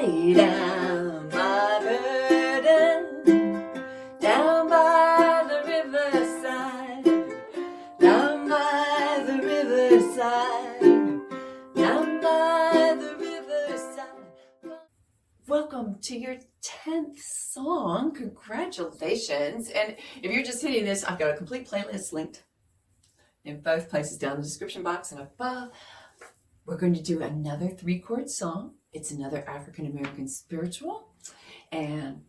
lay down my burden down by the riverside, down by the riverside, down by the riverside. Welcome to your 10th song. Congratulations. And if you're just hitting this, I've got a complete playlist linked in both places down in the description box and above. We're going to do another 3-chord song. It's another African American spiritual, and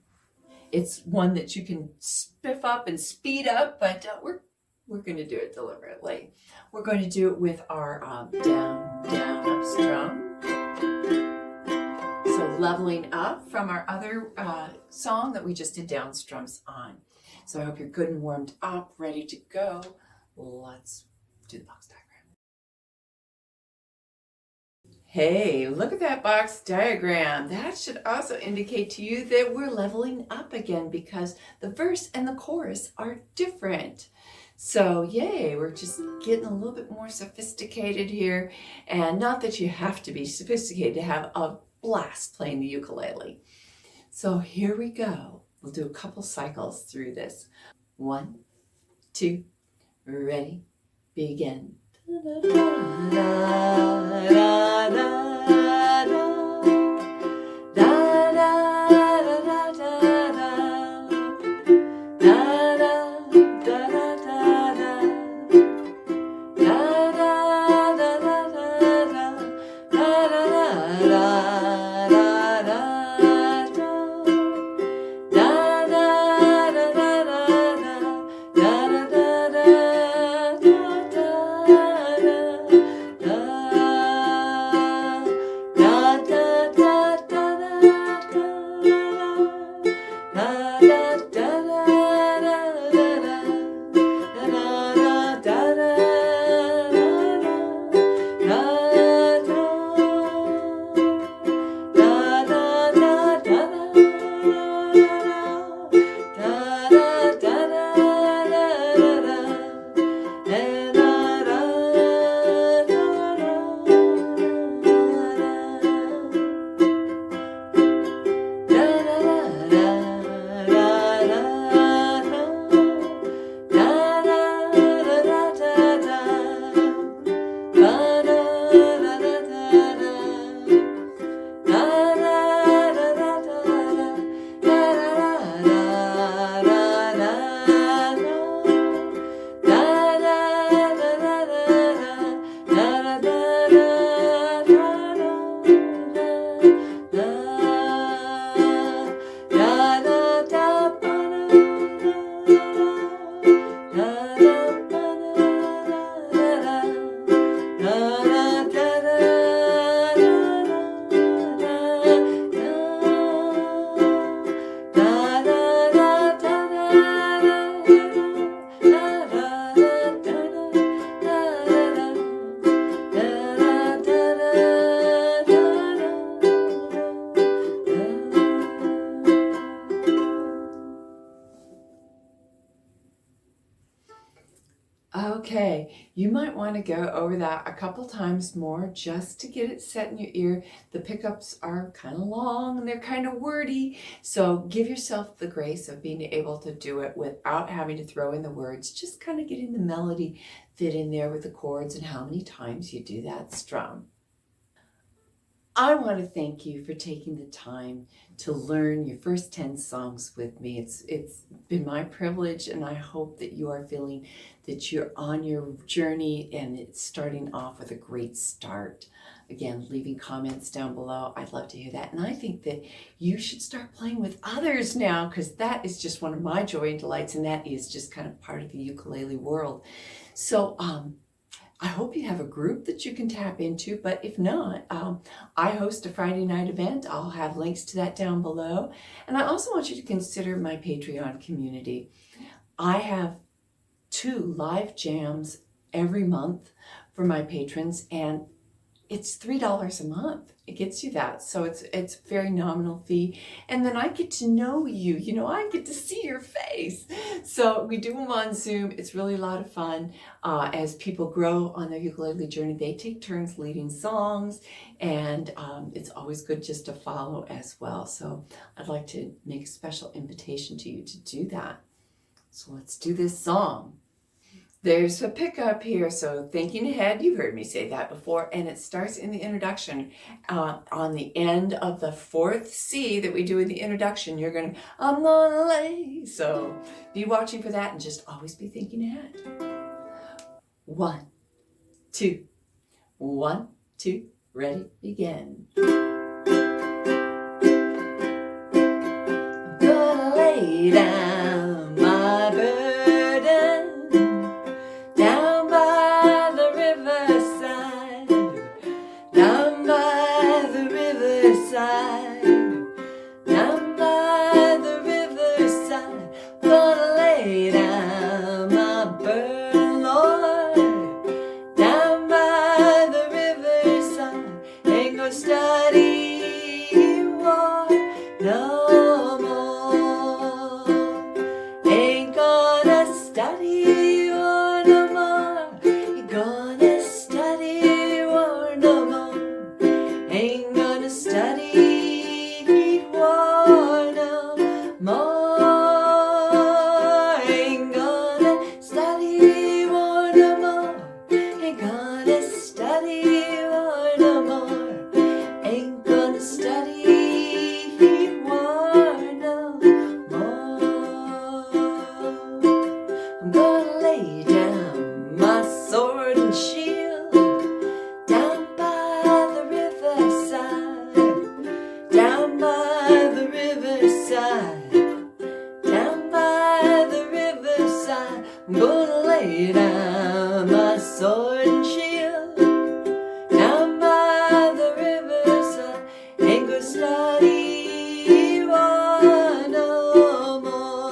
it's one that you can spiff up and speed up, but we're going to do it deliberately. We're going to do it with our down, up strum. So leveling up from our other song that we just did down strums on. So I hope you're good and warmed up, ready to go. Let's do the box diagram. Hey, look at that box diagram. That should also indicate to you that we're leveling up again because the verse and the chorus are different. So yay, we're just getting a little bit more sophisticated here. And not that you have to be sophisticated to have a blast playing the ukulele. So here we go. We'll do a couple cycles through this. 1, 2, ready, begin. Okay, you might want to go over that a couple times more just to get it set in your ear. The pickups are kind of long and they're kind of wordy, so give yourself the grace of being able to do it without having to throw in the words, just kind of getting the melody fit in there with the chords and how many times you do that strum. I want to thank you for taking the time to learn your first 10 songs with me. It's been my privilege, and I hope that you are feeling that you're on your journey and it's starting off with a great start. Again, leaving comments down below. I'd love to hear that. And I think that you should start playing with others now, because that is just one of my joy and delights, and that is just kind of part of the ukulele world. So, I hope you have a group that you can tap into, but if not, I host a Friday night event. I'll have links to that down below. And I also want you to consider my Patreon community. I have 2 live jams every month for my patrons, and it's $3 a month. It gets you that. So it's a very nominal fee. And then I get to know you. You know, I get to see your face. So we do them on Zoom. It's really a lot of fun. As people grow on their ukulele journey, they take turns leading songs. And it's always good just to follow as well. So I'd like to make a special invitation to you to do that. So let's do this song. There's a pickup here, so thinking ahead, you've heard me say that before, and it starts in the introduction. On the end of the 4th C that we do in the introduction, you're going to, I'm gonna lay. So be watching for that and just always be thinking ahead. 1, 2, 1, 2, ready, begin. I'm gonna lay down my burden down by the riverside, down by the riverside, down by the riverside. Gonna lay down my burden, Lord, down by the riverside. Ain't gonna study war no more. Ain't gonna study war no more. Ain't gonna study war no more. Ain't gonna study war no more. Ain't gonna study war no more. Ain't gonna study war no more. Ain't gonna study war no more. I'm gonna lay down my sword and shield down by the riverside, down by the riverside, down by the riverside. I'm gonna lay down my sword and shield down by the riverside. Ain't gonna study war no more.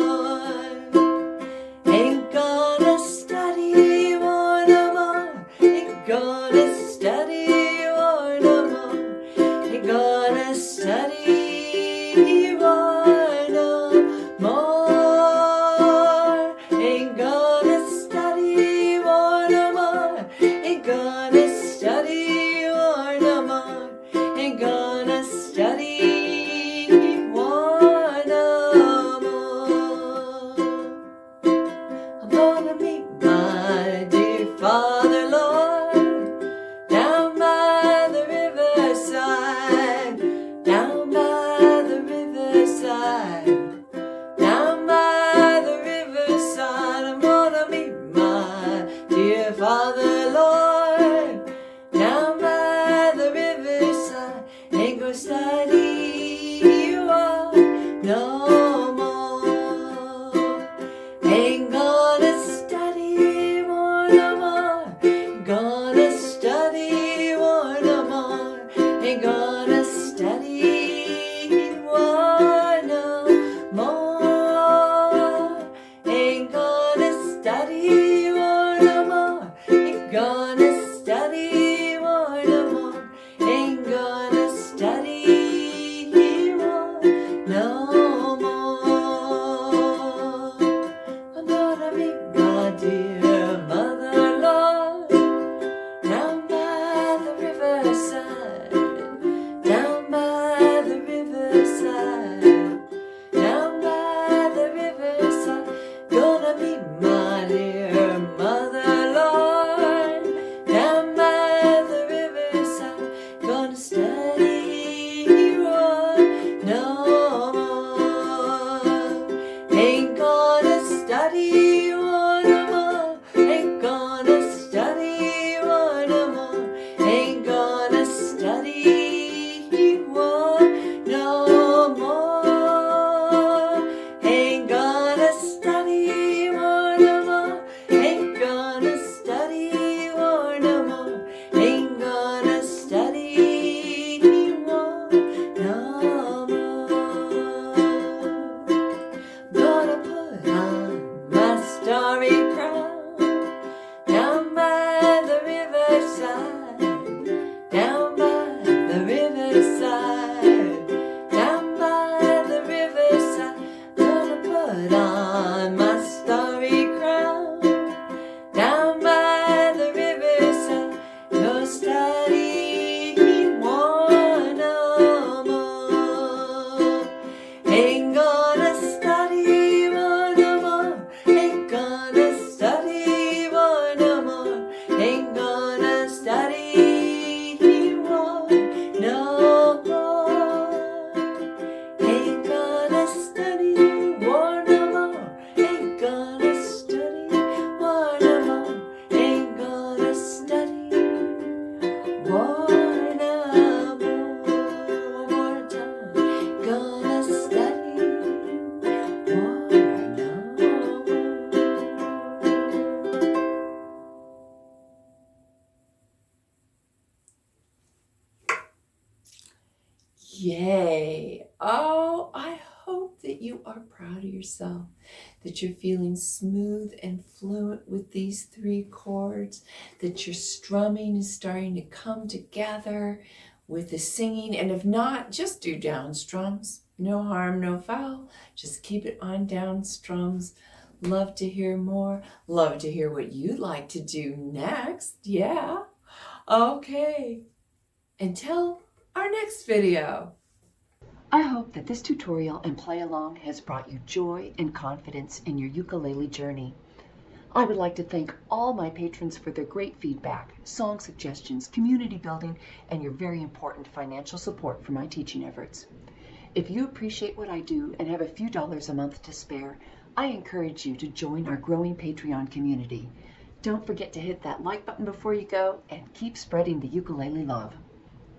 Ain't gonna study war no more. Ain't gonna study war no more. Ain't gonna study war no more. Ain't gonna study war no more. Ain't gonna study war no more. Ain't gonna study war no more. I'm gonna meet my dear Father, Lord, down by the riverside, down by the riverside, down by the riverside. I'm gonna meet my dear Father, Lord, down by the riverside. Ain't gonna study war no more. Ain't gonna study war no more. Ain't gonna study war no more. Ain't gonna study war no more. Ain't gonna study war no more. Ain't gonna study war no more. Ain't gonna study war no more. Yay! Oh, I hope that you are proud of yourself, that you're feeling smooth and fluent with these 3 chords, that your strumming is starting to come together with the singing. And if not, just do downstrums. No harm, no foul. Just keep it on downstrums. Love to hear more. Love to hear what you'd like to do next. Yeah. Okay. Until our next video. I hope that this tutorial and play along has brought you joy and confidence in your ukulele journey. I would like to thank all my patrons for their great feedback, song suggestions, community building, and your very important financial support for my teaching efforts. If you appreciate what I do and have a few dollars a month to spare, I encourage you to join our growing Patreon community. Don't forget to hit that like button before you go and keep spreading the ukulele love.